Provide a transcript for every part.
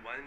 1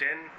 10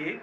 1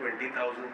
20,000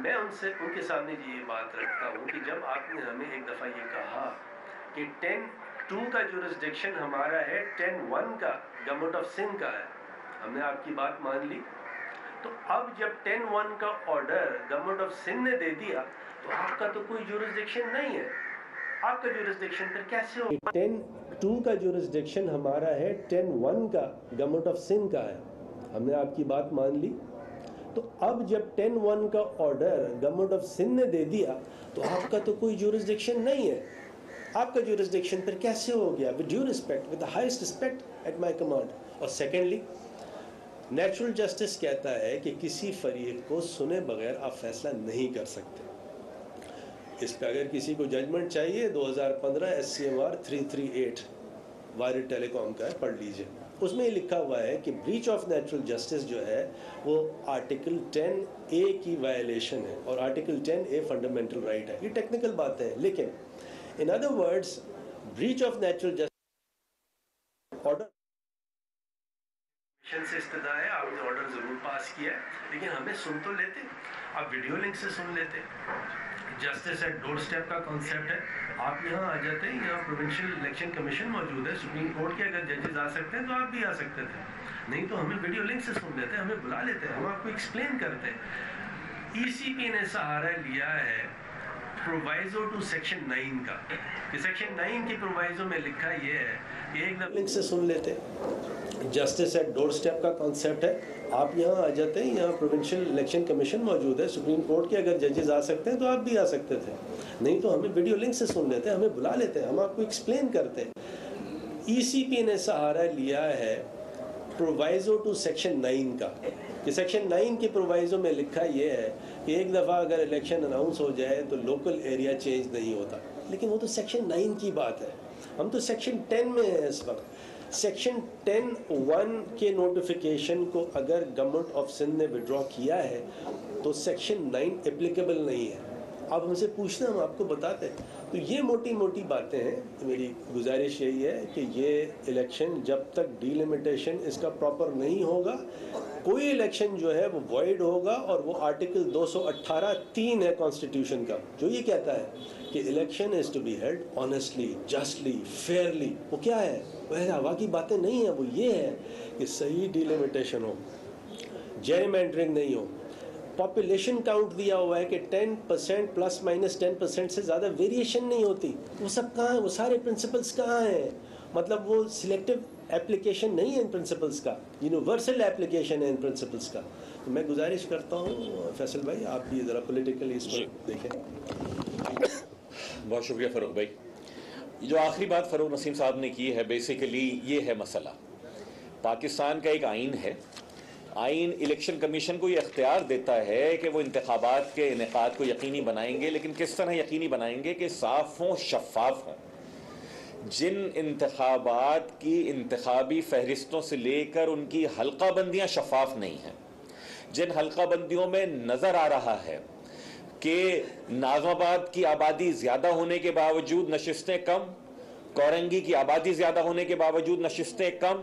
میں ان کے سامنے یہ بات رکھتا ہوں کہ جب آپ نے ہمیں ایک دفعہ یہ کہا کہ 10(2) کا جورسڈکشن ہمارا ہے، 10(1) کا گورنمنٹ آف سندھ کا ہے، ہم نے آپ کی بات مان لی. تو اب جب 10(1) کا آرڈر گورنمنٹ آف سندھ نے دے دیا تو آپ کا تو کوئی جورسڈکشن نہیں ہے. آپ کا جورسڈکشن پھر کیسے ہو؟ 10(2) کا جورسڈکشن ہمارا ہے، 10(1) کا گورنمنٹ آف سندھ کا ہے، ہم نے آپ کی بات مان لی. تو اب جب 10(1) کا آرڈر گورنمنٹ آف سندھ نے دے دیا تو آپ کا تو کوئی جورسڈکشن نہیں ہے. آپ کا جورسڈکشن پھر کیسے ہو گیا؟ With due respect, with the highest respect at my command. اور سیکنڈلی، نیچرل جسٹس کہتا ہے کہ کسی فریق کو سنے بغیر آپ فیصلہ نہیں کر سکتے. اس پہ اگر کسی کو ججمنٹ چاہیے 2015 SCMR 338 وائرڈ ٹیلی کام کا ہے، پڑھ لیجئے. اس میں یہ لکھا ہوا ہے کہ بریچ آف نیچرل جسٹس جو ہے وہ آرٹیکل 10A کی وائلیشن ہے، اور آرٹیکل 10A فنڈامنٹل رائٹ ہے. یہ ٹیکنیکل باتیں ہیں، لیکن in other words breach of natural justice order سے استدعا ہے. آپ نے آرڈر ضرور پاس کیا ہے، لیکن ہمیں سن تو لیتے. آپ ویڈیو لنک سے سن لیتے. جسٹس ایٹ ڈور اسٹیپ کا کانسیپٹ ہے. آپ یہاں آ جاتے ہیں، یہاں پروونشل الیکشن کمیشن موجود ہے، سپریم کورٹ کے اگر ججز آ سکتے ہیں تو آپ بھی آ سکتے تھے. نہیں تو ہمیں ویڈیو لنک سے سن لیتے، ہمیں بلا لیتے، ہم آپ کو ایکسپلین کرتے. ECP نے سہارا لیا ہے پرووائزو ٹو سیکشن 9 کا، کہ سیکشن 9 کی پرووائزو میں لکھا یہ ہے کہ ایک دفعہ لنک سے سن لیتے. جسٹس ایٹ ڈور اسٹیپ کا کانسیپٹ ہے. آپ یہاں آ جاتے ہیں، یہاں پروونشل الیکشن کمیشن موجود ہے، سپریم کورٹ کے اگر ججز آ سکتے ہیں تو آپ بھی آ سکتے تھے. نہیں تو ہمیں ویڈیو لنک سے سن لیتے، ہمیں بلا لیتے، ہم آپ کو ایکسپلین کرتے. ECP نے سہارا لیا ہے پرووائزو ٹو سیکشن 9 کا، کہ سیکشن 9 کی پرووائزو میں لکھا یہ ہے کہ ایک دفعہ اگر الیکشن اناؤنس ہو جائے تو لوکل ایریا چینج نہیں ہوتا. لیکن وہ تو سیکشن 9 کی بات ہے، ہم تو سیکشن 10 میں ہیں اس وقت. سیکشن 10(1) کے نوٹیفیکیشن کو اگر گورنمنٹ آف سندھ نے وڈرا کیا ہے تو سیکشن 9 اپلیکیبل نہیں ہے. آپ ہم سے پوچھنا، ہم آپ کو بتاتے ہیں. تو یہ موٹی موٹی باتیں ہیں. میری گزارش یہی ہے کہ یہ الیکشن جب تک ڈیلیمیٹیشن اس کا پراپر نہیں ہوگا، کوئی الیکشن جو ہے وہ وائڈ ہوگا. اور وہ آرٹیکل 218(3) ہے کانسٹیٹیوشن کا، جو یہ کہتا ہے کہ election is to be held honestly, justly, fairly. وہ کیا ہے؟ وہ ہوا کی باتیں نہیں ہیں. وہ یہ ہے کہ صحیح ڈیلیمیٹیشن ہو، جیرمینڈرنگ نہیں ہو. پاپولیشن کاؤنٹ دیا ہوا ہے کہ 10% پلس مائنس 10% سے زیادہ ویریشن نہیں ہوتی. وہ سب کہاں ہیں؟ وہ سارے پرنسپلس کہاں ہیں؟ مطلب وہ سلیکٹو اپلیکیشن نہیں ہے ان پرنسپلس کا، یونیورسل اپلیکیشن ہے ان پرنسپلس کا. تو میں گزارش کرتا ہوں فیصل بھائی، آپ بھی ذرا پولیٹیکلی اس پر دیکھیں. بہت شکریہ فاروق بھائی. جو آخری بات فاروق نسیم صاحب نے کی ہے، بیسیکلی یہ ہے مسئلہ. پاکستان کا ایک آئین ہے، آئین الیکشن کمیشن کو یہ اختیار دیتا ہے کہ وہ انتخابات کے انعقاد کو یقینی بنائیں گے، لیکن کس طرح یقینی بنائیں گے کہ صاف ہوں، شفاف ہوں. جن انتخابات کی انتخابی فہرستوں سے لے کر ان کی حلقہ بندیاں شفاف نہیں ہیں، جن حلقہ بندیوں میں نظر آ رہا ہے کہ ناظم آباد کی آبادی زیادہ ہونے کے باوجود نشستیں کم، کورنگی کی آبادی زیادہ ہونے کے باوجود نشستیں کم،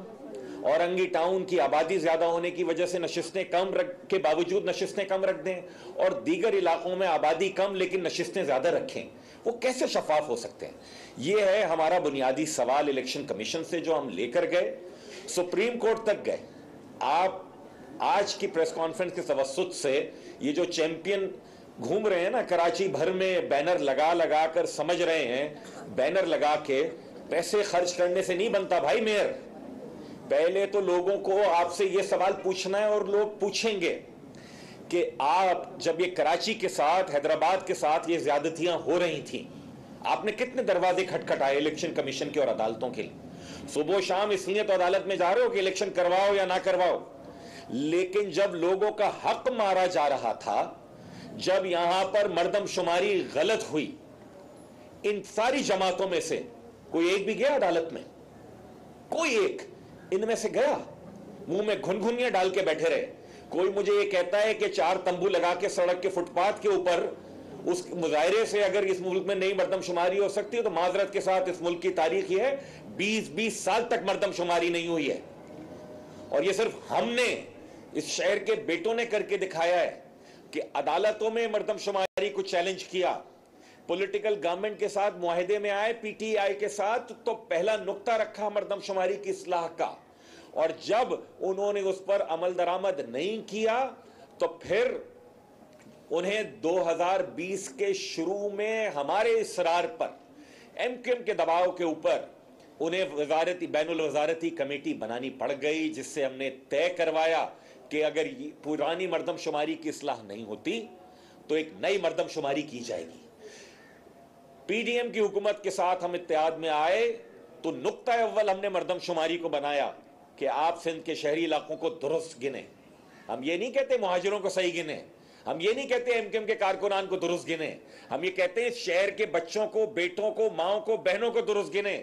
اورنگی ٹاؤن کی آبادی زیادہ ہونے کی وجہ سے نشستیں کم کے باوجود نشستیں کم رکھ دیں، اور دیگر علاقوں میں آبادی کم لیکن نشستیں زیادہ رکھیں. وہ کیسے شفاف ہو سکتے ہیں؟ یہ ہے ہمارا بنیادی سوال الیکشن کمیشن سے، جو ہم لے کر گئے، سپریم کورٹ تک گئے. آپ آج کی پریس کانفرنس کے توسط سے یہ جو چیمپئن گھوم رہے ہیں نا کراچی بھر میں، بینر لگا لگا کر، سمجھ رہے ہیں بینر لگا کے پیسے خرچ کرنے سے نہیں بنتا بھائی میئر. پہلے تو لوگوں کو آپ سے یہ سوال پوچھنا ہے، اور لوگ پوچھیں گے کہ آپ جب یہ کراچی کے ساتھ، حیدرآباد کے ساتھ یہ زیادتیاں ہو رہی تھیں، آپ نے کتنے دروازے کھٹکھٹائے الیکشن کمیشن کے اور عدالتوں کے لیے؟ صبح و شام اس لیے تو عدالت میں جا رہے ہو کہ الیکشن کرواؤ یا نہ کرواؤ. لیکن جب لوگوں کا حق مارا جا رہا تھا، جب یہاں پر مردم شماری غلط ہوئی، ان ساری جماعتوں میں سے کوئی ایک بھی گیا عدالت میں؟ کوئی ایک ان میں سے گیا؟ منہ میں گھنگھنیاں ڈال کے بیٹھے رہے. کوئی مجھے یہ کہتا ہے کہ 4 تمبو لگا کے سڑک کے فٹ پاتھ کے اوپر اس مظاہرے سے اگر اس ملک میں نئی مردم شماری ہو سکتی ہے، تو معذرت کے ساتھ اس ملک کی تاریخ یہ ہے 20 سال تک مردم شماری نہیں ہوئی ہے. اور یہ صرف ہم نے، اس شہر کے بیٹوں نے کر کے دکھایا ہے. کہ عدالتوں میں مردم شماری کو چیلنج کیا، پولیٹیکل گورنمنٹ کے ساتھ معاہدے میں آئے پی ٹی آئی کے ساتھ تو پہلا نقطہ رکھا مردم شماری کی اصلاح کا، اور جب انہوں نے اس پر عمل درآمد نہیں کیا تو پھر انہیں 2020 کے شروع میں ہمارے اصرار پر، ایم کیو ایم کے دباؤ کے اوپر، انہیں بین الوزارتی کمیٹی بنانی پڑ گئی، جس سے ہم نے طے کروایا کہ اگر پرانی مردم شماری کی اصلاح نہیں ہوتی تو ایک نئی مردم شماری کی جائے گی۔ پی ڈی ایم کی حکومت کے ساتھ ہم اتحاد میں آئے تو نقطہ اول ہم نے مردم شماری کو بنایا کہ آپ سندھ کے شہری علاقوں کو درست گنیں۔ ہم یہ نہیں کہتے مہاجروں کو صحیح گنیں، ہم یہ نہیں کہتے ایم کیو ایم کے کارکنان کو درست گنیں، ہم یہ کہتے ہیں شہر کے بچوں کو، بیٹوں کو، ماؤں کو، بہنوں کو درست گنیں،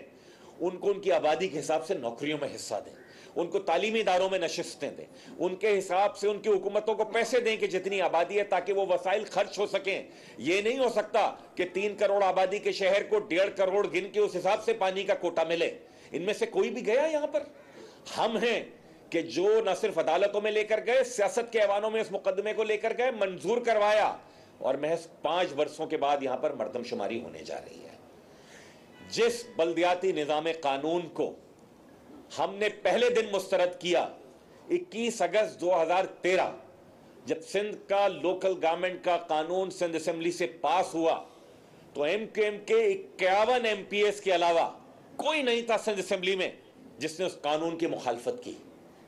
ان کو ان کی آبادی کے حساب سے نوکریوں میں حصہ دیں، ان کو تعلیمی اداروں میں نشستیں دیں، ان کے حساب سے ان کی حکومتوں کو پیسے دیں کہ جتنی آبادی ہے تاکہ وہ وسائل خرچ ہو سکیں۔ یہ نہیں ہو سکتا کہ 3 کروڑ آبادی کے شہر کو 1.5 کروڑ گن کے اس حساب سے پانی کا کوٹا ملے۔ ان میں سے کوئی بھی گیا یہاں پر؟ ہم ہیں کہ جو نہ صرف عدالتوں میں لے کر گئے، سیاست کے ایوانوں میں اس مقدمے کو لے کر گئے، منظور کروایا، اور محض 5 برسوں کے بعد یہاں پر مردم شماری ہونے جا رہی ہے۔ جس بلدیاتی نظام قانون کو ہم نے پہلے دن مسترد کیا 21 اگست 2013، جب سندھ کا لوکل گورنمنٹ کا قانون سندھ اسمبلی سے پاس ہوا تو ایم کیو ایم کے 51 ایم پی ایس کے علاوہ کوئی نہیں تھا سندھ اسمبلی میں جس نے اس قانون کی مخالفت کی۔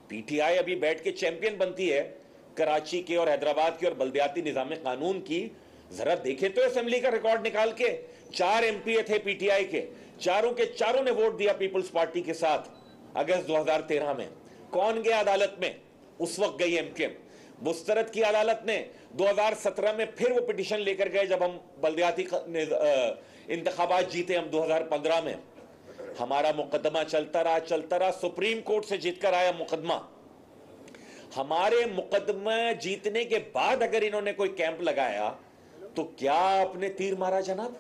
پی ٹی آئی ابھی بیٹھ کے چیمپئن بنتی ہے کراچی کے اور حیدرآباد کے اور بلدیاتی نظام قانون کی۔ ذرا دیکھیں تو اسمبلی کا ریکارڈ نکال کے، 4 ایم پی اے تھے پی ٹی آئی کے، چاروں کے چاروں نے ووٹ دیا پیپلز پارٹی کے ساتھ اگست 2013 میں۔ کون گیا عدالت میں؟ اس وقت گئی ایم کیو ایم۔ مسترد کی عدالت نے 2017 میں، پھر وہ پٹیشن لے کر گئے جب ہم بلدیاتی انتخابات جیتے ہم 2015 میں۔ ہمارا مقدمہ چلتا رہا، سپریم کورٹ سے جیت کر آیا مقدمہ۔ ہمارے مقدمہ جیتنے کے بعد اگر انہوں نے کوئی کیمپ لگایا تو کیا آپ نے تیر مارا جناب؟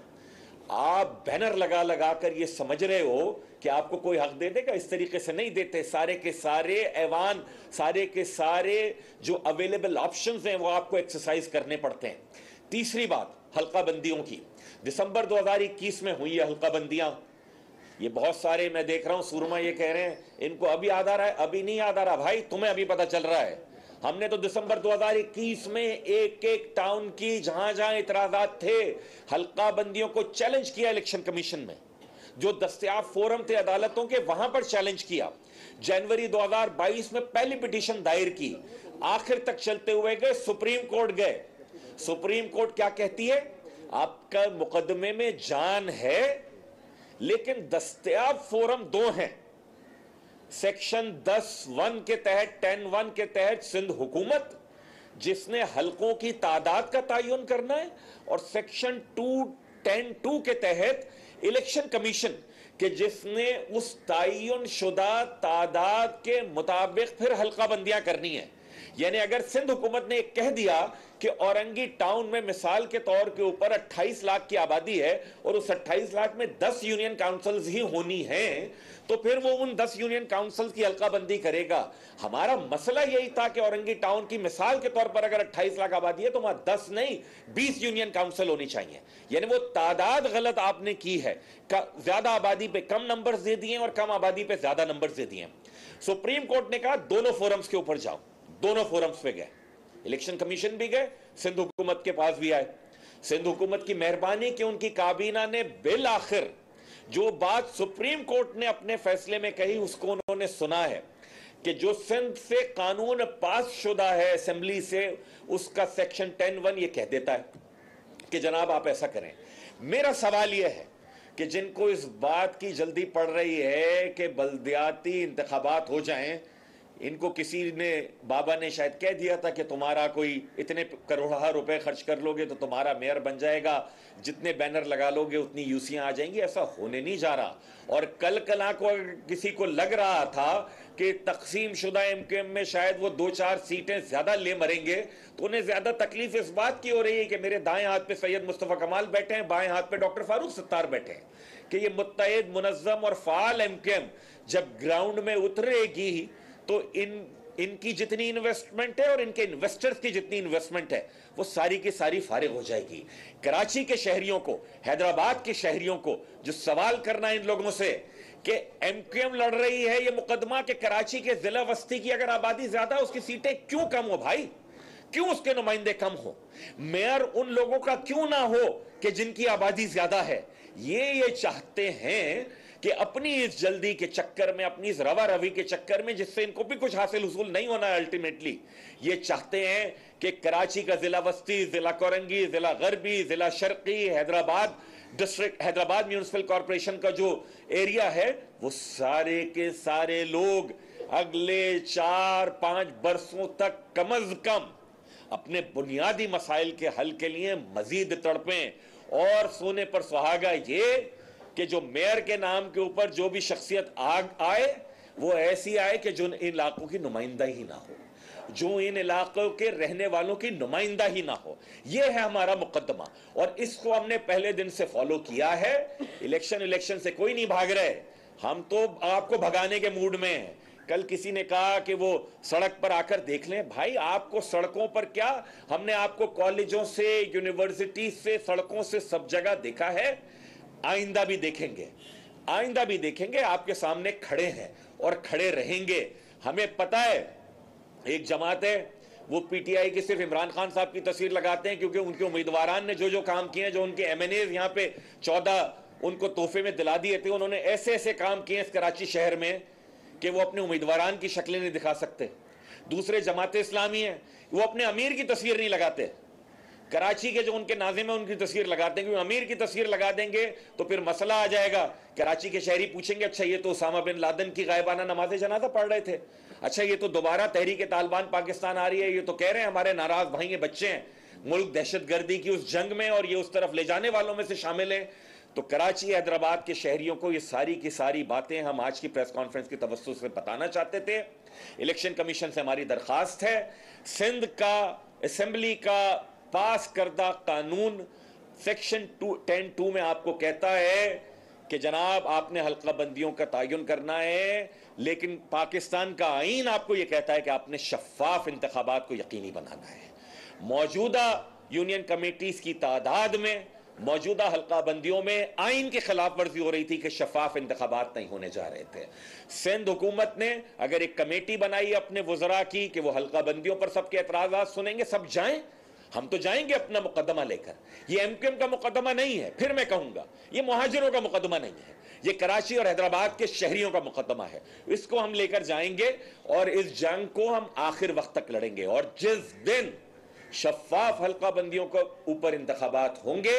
آپ بینر لگا لگا کر یہ سمجھ رہے ہو کہ آپ کو کوئی حق دے دے گا؟ اس طریقے سے نہیں دیتے۔ سارے کے سارے ایوان، سارے کے سارے جو اویلیبل آپشنز ہیں وہ آپ کو ایکسرسائز کرنے پڑتے ہیں۔ تیسری بات حلقہ بندیوں کی، دسمبر 2021 میں ہوئی ہے حلقہ بندیاں۔ یہ بہت سارے میں دیکھ رہا ہوں سورما یہ کہہ رہے ہیں ان کو ابھی یاد آ رہا ہے، ابھی نہیں یاد آ رہا بھائی، تمہیں ابھی پتہ چل رہا ہے۔ ہم نے تو دسمبر 2021 میں ایک ٹاؤن کی جہاں جہاں اعتراضات تھے، حلقہ بندیوں کو چیلنج کیا الیکشن کمیشن میں، جو دستیاب فورم تھے عدالتوں کے وہاں پر چیلنج کیا۔ جنوری 2022 میں پہلی پٹیشن دائر کی، آخر تک چلتے ہوئے گئے، سپریم کورٹ گئے۔ سپریم کورٹ کیا کہتی ہے؟ آپ کا مقدمے میں جان ہے لیکن دستیاب فورم 2 ہیں۔ سیکشن 10(1) کے تحت، 10(1) کے تحت سندھ حکومت جس نے حلقوں کی تعداد کا تعین کرنا ہے، اور سیکشن 2(10)(2) کے تحت الیکشن کمیشن کہ جس نے اس تعین شدہ تعداد کے مطابق پھر حلقہ بندیاں کرنی ہیں۔ یعنی اگر سندھ حکومت نے کہہ دیا کہ اورنگی ٹاؤن میں مثال کے طور کے اوپر 28 لاکھ کی آبادی ہے اور اس 28 لاکھ میں 10 یونین کاؤنسلز ہی ہونی ہیں، تو پھر وہ ان 10 یونین کاؤنسلز کی حلقہ بندی کرے گا۔ ہمارا مسئلہ یہی تھا کہ اورنگی ٹاؤن کی مثال کے طور پر اگر 28 لاکھ آبادی ہے تو وہاں 10 نہیں 20 یونین کاؤنسل ہونی چاہیے۔ یعنی وہ تعداد غلط آپ نے کی ہے، زیادہ آبادی پہ کم نمبرز دے دیے اور کم آبادی پہ زیادہ نمبرز دے دیے۔ سپریم کورٹ نے کہا دونوں فورمز کے اوپر جاؤ، دونوں فورمز پہ گئے، الیکشن کمیشن بھی گئے، سندھ حکومت کے پاس بھی آئے۔ سندھ حکومت کی مہربانی کہ ان کی کابینہ نے بالآخر جو بات سپریم کورٹ نے اپنے فیصلے میں کہی اس کو انہوں نے سنا ہے کہ جو سندھ سے قانون پاس شدہ ہے اسمبلی سے، اس کا سیکشن 10(1) یہ کہہ دیتا ہے کہ جناب آپ ایسا کریں۔ میرا سوال یہ ہے کہ جن کو اس بات کی جلدی پڑ رہی ہے کہ بلدیاتی انتخابات ہو جائیں، ان کو کسی نے، بابا نے شاید کہہ دیا تھا کہ تمہارا کوئی اتنے کروڑہ روپے خرچ کر لو گے تو تمہارا میئر بن جائے گا، جتنے بینر لگا لو گے اتنی یوسیاں آ جائیں گی۔ ایسا ہونے نہیں جا رہا۔ اور کل کو کسی کو لگ رہا تھا کہ تقسیم شدہ ایم کیو ایم میں شاید وہ 2-4 سیٹیں زیادہ لے مریں گے، تو انہیں زیادہ تکلیف اس بات کی ہو رہی ہے کہ میرے دائیں ہاتھ پہ سید مصطفیٰ کمال بیٹھے ہیں، بائیں ہاتھ پہ ڈاکٹر فاروق ستار بیٹھے ہیں، کہ یہ متحد، منظم اور فعال ایم کیو ایم جب گراؤنڈ میں اترے گی تو ان ان کی جتنی انویسٹمنٹ ہے اور ان کے انویسٹرز کی جتنی انویسٹمنٹ ہے وہ ساری کی ساری فارغ ہو جائے گی. کراچی کے شہریوں کو, حیدرآباد کے شہریوں کو جو سوال کرنا ہے ان لوگوں سے کہ ایم کیو ایم لڑ رہی ہے یہ مقدمہ کہ کراچی کے ضلع وسطی کی اگر آبادی زیادہ ہے اس کی سیٹیں کیوں کم ہو بھائی, کیوں اس کے نمائندے کم ہو, میئر ان لوگوں کا کیوں نہ ہو کہ جن کی آبادی زیادہ ہے. یہ چاہتے ہیں کہ اپنی اس جلدی کے چکر میں, اپنی اس روا روی کے چکر میں جس سے ان کو بھی کچھ حاصل حصول نہیں ہونا ہے الٹیمیٹلی, یہ چاہتے ہیں کہ کراچی کا ضلع وسطی, ضلع کورنگی, ضلع غربی, ضلع شرقی, Hyderabad district, Hyderabad municipal corporation کا جو ایریا ہے وہ سارے کے سارے لوگ اگلے 4-5 برسوں تک کم از کم اپنے بنیادی مسائل کے حل کے لیے مزید تڑپیں. اور سونے پر سہاگا یہ کہ جو میئر کے نام کے اوپر جو بھی شخصیت آئے وہ ایسی آئے کہ جو ان علاقوں کی نمائندہ ہی نہ ہو, جو ان علاقوں کے رہنے والوں کی نمائندہ ہی نہ ہو. یہ ہے ہمارا مقدمہ اور اس کو ہم نے پہلے دن سے فالو کیا ہے. الیکشن سے کوئی نہیں بھاگ رہے, ہم تو آپ کو بھگانے کے موڈ میں ہیں. کل کسی نے کہا کہ وہ سڑک پر آ کر دیکھ لیں. بھائی آپ کو سڑکوں پر کیا, ہم نے آپ کو کالجوں سے, یونیورسٹی سے, سڑکوں سے سب جگہ دیکھا ہے, آئندہ بھی دیکھیں گے, آئندہ بھی دیکھیں گے. آپ کے سامنے کھڑے ہیں اور کھڑے رہیں گے. ہمیں پتہ ہے ایک جماعت ہے وہ پی ٹی آئی کی صرف عمران خان صاحب کی تصویر لگاتے ہیں کیونکہ ان کے امیدواران نے جو کام کیے ہیں, جو ان کے ایم این ایز یہاں پہ 14 ان کو تحفے میں دلا دیے تھے, انہوں نے ایسے ایسے کام کیے ہیں اس کراچی شہر میں کہ وہ اپنے امیدواران کی شکلیں نہیں دکھا سکتے. دوسرے جماعت اسلامی ہیں وہ اپنے امیر کی تصویر نہیں لگاتے, کراچی کے جو ان کے ناظم ہیں ان کی تصویر لگاتے ہیں, کیونکہ امیر کی تصویر لگا دیں گے تو پھر مسئلہ آ جائے گا. کراچی کے شہری پوچھیں گے اچھا یہ تو اسامہ بن لادن کی غائبانہ نماز جنازہ پڑھ رہے تھے, اچھا یہ تو دوبارہ تحریک طالبان پاکستان آ رہی ہے, یہ تو کہہ رہے ہیں ہمارے ناراض بھائی ہیں, بچے ہیں, ملک دہشت گردی کی اس جنگ میں اور یہ اس طرف لے جانے والوں میں سے شامل ہیں. تو کراچی حیدرآباد کے شہریوں کو یہ ساری کی ساری باتیں ہم آج کی پریس کانفرنس کی توسط سے بتانا چاہتے تھے. الیکشن کمیشن سے ہماری درخواست ہے, سندھ کا اسمبلی کا پاس کردہ قانون سیکشن 10(2) میں آپ کو کہتا ہے کہ جناب آپ نے حلقہ بندیوں کا تعین کرنا ہے, لیکن پاکستان کا آئین آپ کو یہ کہتا ہے کہ آپ نے شفاف انتخابات کو یقینی بنانا ہے. موجودہ یونین کمیٹیز کی تعداد میں, موجودہ حلقہ بندیوں میں آئین کی خلاف ورزی ہو رہی تھی کہ شفاف انتخابات نہیں ہونے جا رہے تھے. سندھ حکومت نے اگر ایک کمیٹی بنائی اپنے وزراء کی کہ وہ حلقہ بندیوں پر سب کے اعتراضات سنیں گے, سب جائیں, ہم تو جائیں گے اپنا مقدمہ لے کر. یہ ایم کیو ایم کا مقدمہ نہیں ہے, پھر میں کہوں گا یہ مہاجروں کا مقدمہ نہیں ہے, یہ کراچی اور حیدرآباد کے شہریوں کا مقدمہ ہے. اس کو ہم لے کر جائیں گے اور اس جنگ کو ہم آخر وقت تک لڑیں گے. اور جس دن شفاف حلقہ بندیوں کے اوپر انتخابات ہوں گے,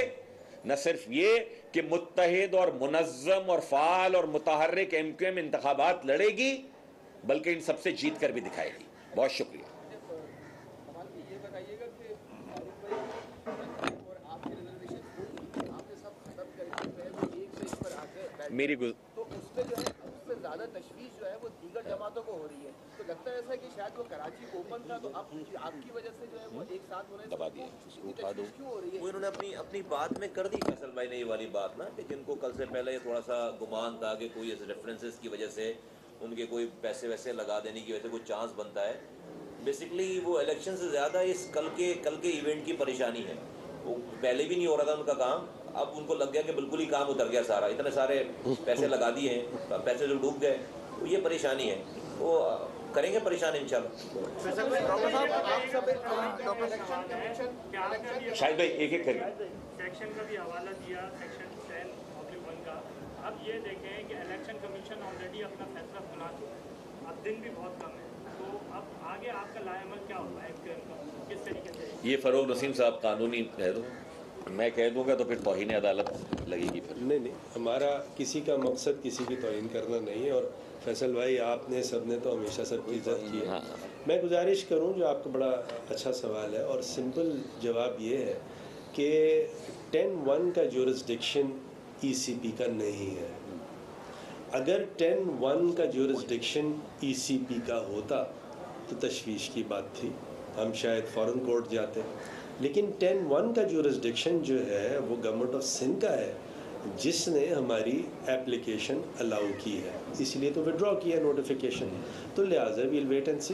نہ صرف یہ کہ متحد اور منظم اور فعال اور متحرک ایم کیو ایم انتخابات لڑے گی, بلکہ ان سب سے جیت کر بھی دکھائے گی. بہت شکریہ. میری تو اس پہ جو ہے اس سے زیادہ تشویش جو ہے وہ دیگر جماعتوں کو ہو رہی ہے. تو لگتا ہے ایسا کہ شاید وہ کراچی اوپن تھا تو اب آپ کی وجہ سے جو ہے وہ ایک ساتھ ہونے دبا دیا, تشویش کیوں ہو رہی ہے؟ وہ انہوں نے اپنی بات میں کر دی فیصل بھائی نے یہ والی بات نا, کہ جن کو کل سے پہلے تھوڑا سا گمان تھا کہ کوئی ایسے ریفرنسز کی وجہ سے ان کے کوئی پیسے ویسے لگا دینے کی وجہ سے کوئی چانس بنتا ہے. بیسکلی وہ الیکشن سے زیادہ اس کل کے ایونٹ کی پریشانی ہے. وہ پہلے بھی نہیں ہو رہا تھا ان کا کام, اب ان کو لگ گیا کہ بالکل ہی کام اتر گیا سارا, اتنے سارے پیسے لگا دیے ہیں, پیسے جو ڈوب گئے, تو یہ پریشانی ہے. وہ کریں گے پریشان انشاءاللہ. شاہد بھائی ایک ایک کریے. سیکشن کا بھی حوالہ دیا, سیکشن 10(1) کا. اب یہ دیکھیں کہ الیکشن کمیشن آلریڈی اپنا فیصلہ سنا چکا, اب دن بھی بہت کم ہے, تو اب آگے آپ کا لائے عمل کیا ہوگا ایم کیو ایم کا, کس طریقے سے؟ یہ فروغ نسیم صاحب قانونی کہہ دو, میں کہہ دوں گا تو پھر توہین عدالت لگے گی. پھر نہیں, ہمارا کسی کا مقصد کسی کی توہین کرنا نہیں ہے. اور فیصل بھائی آپ نے سب نے تو ہمیشہ سب کی عزت کی ہے. میں گزارش کروں, جو آپ کا بڑا اچھا سوال ہے اور سمپل جواب یہ ہے کہ 10(1) کا جورسڈکشن ای سی پی کا نہیں ہے. اگر 10(1) کا جورسڈکشن ای سی پی کا ہوتا تو تشویش کی بات تھی, ہم شاید فوراً کورٹ جاتے. لیکن 10(1) کا جورسڈکشن جو ہے وہ گورنمنٹ آف سندھ کا ہے, جس نے ہماری اپلیکیشن الاؤ کی ہے, اس لیے تو وڈرا کیا نوٹیفیکیشن. تو لہٰذا ویل ویٹ اینڈ سی.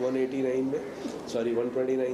129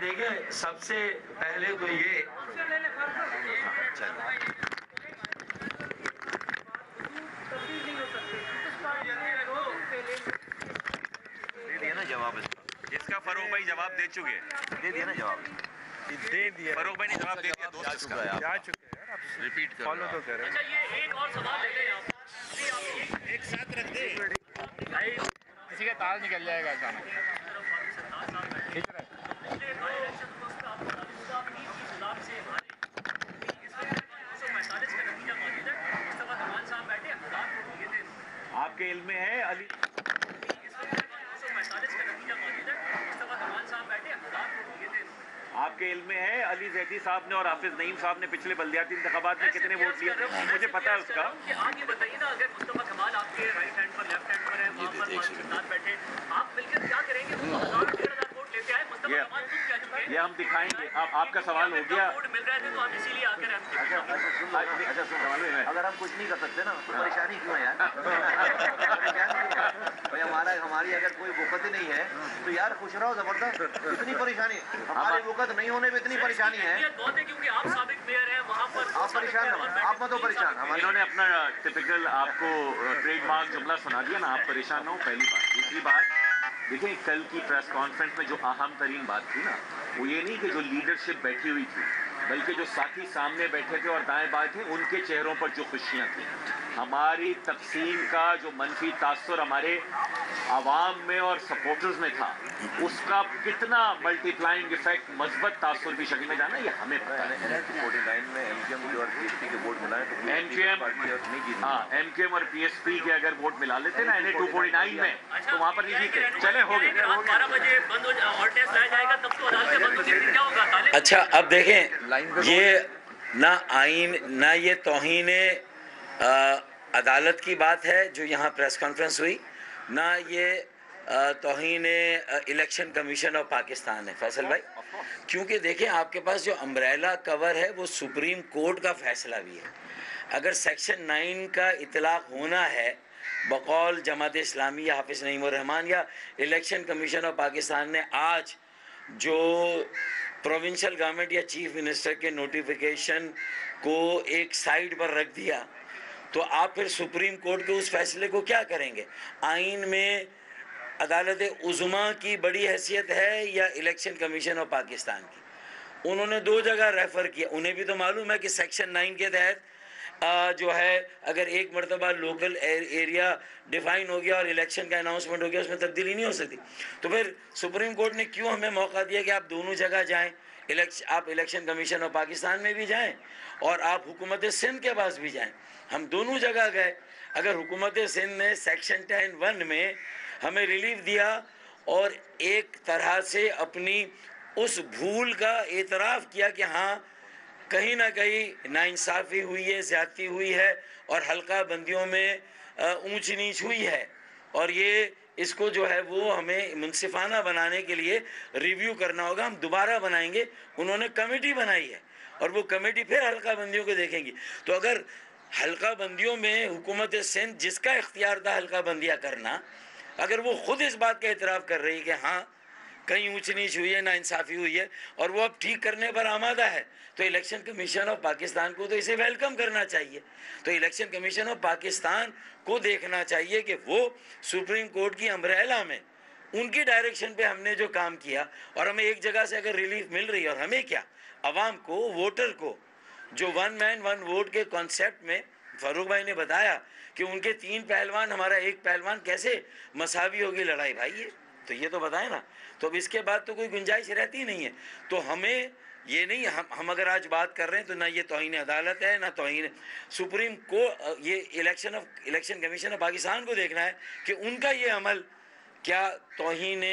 دیکھیں سب سے پہلے تو یہ دے دیا نا جواب اس کا فاروق بھائی جواب دے چکے دے دیا نا جواب دے دیا فاروق بھائی نے جواب دے دیا دوست کا جا چکے ہیں آپ ریپیٹ کر فالو تو کریں. اچھا یہ ایک اور سوال لے لیں آپ ایک ساتھ رکھ دے کسی کا تال نکل جائے گا اچانک کھینچ رہے آپ کے علم میں ہے علی آپ کے علم میں ہے علی زیدی صاحب نے اور حافظ نعیم صاحب نے پچھلے بلدیاتی انتخابات میں کتنے ووٹ لیے تھے؟ مجھے پتا ہے اس کا. آگے بتائیے نا اگر مصطفیٰ کمال آپ کے رائٹ ہینڈ پر لیفٹ ہینڈ پر ہے وہاں پر ساتھ بیٹھے آپ مل کر کیا کریں گے؟ 1000 ووٹ لیتے آئے مصطفیٰ کمال خود کہہ چکے ہیں یہ ہم دکھائیں گے. آپ کا سوال ہو گیا. ووٹ مل رہے تھے تو ہم اسی لیے آ کر اگر ہم کچھ نہیں کر سکتے نا تو پریشانی کیوں ہے یار بھائی ہماری اگر کوئی وقت ہی نہیں ہے تو یار خوش رہو زبردست. اتنی پریشانی ہماری وقت نہیں ہونے میں اتنی پریشانی ہے. کیونکہ آپ سابق میئر ہیں وہاں پر آپ پریشان نہ ہوں آپ مت ہو پریشان. انہوں نے اپنا ٹپیکل آپ کو ٹریڈ مارک جملہ سنا دیا نا. آپ پریشان نہ ہو پہلی بات. دوسری بات دیکھیں کل کی پریس کانفرنس میں جو اہم ترین بات تھی نا وہ یہ نہیں کہ جو لیڈرشپ بیٹھی ہوئی تھی بلکہ جو ساتھی سامنے بیٹھے تھے اور دائیں بائیں تھے ان کے چہروں پر جو خوشیاں تھیں. ہماری تقسیم کا جو منفی تاثر ہمارے عوام میں اور سپورٹرز میں تھا اس کا کتنا ملٹی پلائنگ ایفیکٹ مثبت تاثر کی شکل میں جانا یہ ہمیں پتہ ہے. 49 میں ایم کیو ایم اور پی ایس پی کے ووٹ ملائے تو ایم کیو ایم اور پی ایس پی کے اگر ووٹ ملا لیتے نا NA 249 میں تو وہاں پر نہیں جیتے. چلے ہو گئے. 12 بجے بند ہو اور ٹیسٹ لایا جائے گا تب تو عدالتیں بند ہو جائیں گی. کیا ہوگا؟ اچھا اب دیکھیں یہ نہ آئین نہ یہ توہین عدالت کی بات ہے جو یہاں پریس کانفرنس ہوئی نہ یہ توہین الیکشن کمیشن آف پاکستان ہے فیصل بھائی. کیونکہ دیکھیں آپ کے پاس جو امبریلا کور ہے وہ سپریم کورٹ کا فیصلہ بھی ہے. اگر سیکشن 9 کا اطلاق ہونا ہے بقول جماعت اسلامی یا حافظ نعیم الرحمان یا الیکشن کمیشن آف پاکستان نے آج جو پروونشل گورنمنٹ یا چیف منسٹر کے نوٹیفیکیشن کو ایک سائیڈ پر رکھ دیا تو آپ پھر سپریم کورٹ کے اس فیصلے کو کیا کریں گے؟ آئین میں عدالت عظمیٰ کی بڑی حیثیت ہے یا الیکشن کمیشن آف پاکستان کی؟ انہوں نے 2 جگہ ریفر کیا. انہیں بھی تو معلوم ہے کہ سیکشن 9 کے تحت جو ہے اگر ایک مرتبہ لوکل ایریا ڈیفائن ہو گیا اور الیکشن کا اناؤنسمنٹ ہو گیا اس میں تبدیلی نہیں ہو سکتی. تو پھر سپریم کورٹ نے کیوں ہمیں موقع دیا کہ آپ دونوں جگہ جائیں؟ آپ الیکشن کمیشن آف پاکستان میں بھی جائیں اور آپ حکومت سندھ کے پاس بھی جائیں. ہم دونوں جگہ گئے. اگر حکومت سندھ نے سیکشن 10(1) میں ہمیں ریلیف دیا اور ایک طرح سے اپنی اس بھول کا اعتراف کیا کہ ہاں کہیں نہ کہیں ناانصافی ہوئی ہے زیادتی ہوئی ہے اور حلقہ بندیوں میں اونچ نیچ ہوئی ہے اور یہ اس کو جو ہے وہ ہمیں منصفانہ بنانے کے لیے ریویو کرنا ہوگا. ہم دوبارہ بنائیں گے. انہوں نے کمیٹی بنائی ہے اور وہ کمیٹی پھر حلقہ بندیوں کو دیکھیں گی. تو اگر حلقہ بندیوں میں حکومت سندھ جس کا اختیار تھا حلقہ بندیاں کرنا اگر وہ خود اس بات کا اعتراف کر رہی ہے کہ ہاں کہیں اونچ نیچ ہوئی ہے ناانصافی ہوئی ہے اور وہ اب ٹھیک کرنے پر آمادہ ہے تو الیکشن کمیشن آف پاکستان کو تو اسے ویلکم کرنا چاہیے. تو الیکشن کمیشن آف پاکستان کو دیکھنا چاہیے کہ وہ سپریم کورٹ کی امبریلا میں ان کی ڈائریکشن پہ ہم نے جو کام کیا اور ہمیں ایک جگہ سے اگر ریلیف مل رہی ہے اور ہمیں کیا عوام کو ووٹر کو جو 1 مین 1 ووٹ کے کانسیپٹ میں فاروق بھائی نے بتایا کہ ان کے 3 پہلوان ہمارا 1 پہلوان کیسے مساوی ہوگی لڑائی بھائی تو یہ تو بتائیں نا. تو اب اس کے بعد تو کوئی گنجائش رہتی نہیں ہے. تو ہمیں یہ نہیں ہم اگر آج بات کر رہے ہیں تو نہ یہ توہین عدالت ہے نہ توہین سپریم کو یہ الیکشن کمیشن آف پاکستان کو دیکھنا ہے کہ ان کا یہ عمل کیا توہین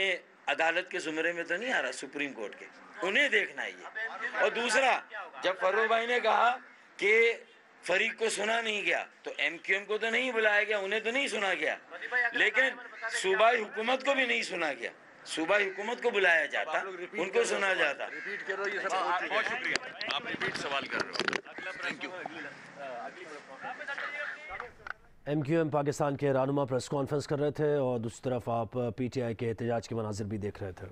عدالت کے زمرے میں تو نہیں آ رہا. سپریم کورٹ کے انہیں دیکھنا ہے یہ. اور دوسرا جب فاروق بھائی نے کہا کہ فریق کو سنا نہیں گیا تو ایم کیو ایم کو تو نہیں بلایا گیا انہیں تو نہیں سنا گیا لیکن صوبائی حکومت کو بھی نہیں سنا گیا. صوبائی حکومت کو بلایا جاتا ان کو سنا جاتا. ریپیٹ کرو یہ سب بہت شکریہ آپ ریپیٹ سوال کر رہے ہو. Thank you. M Q M Pakistan کے رہنما پریس کانفرنس کر رہے تھے اور دوسری طرف آپ پی ٹی آئی کے احتجاج کے مناظر بھی دیکھ رہے تھے.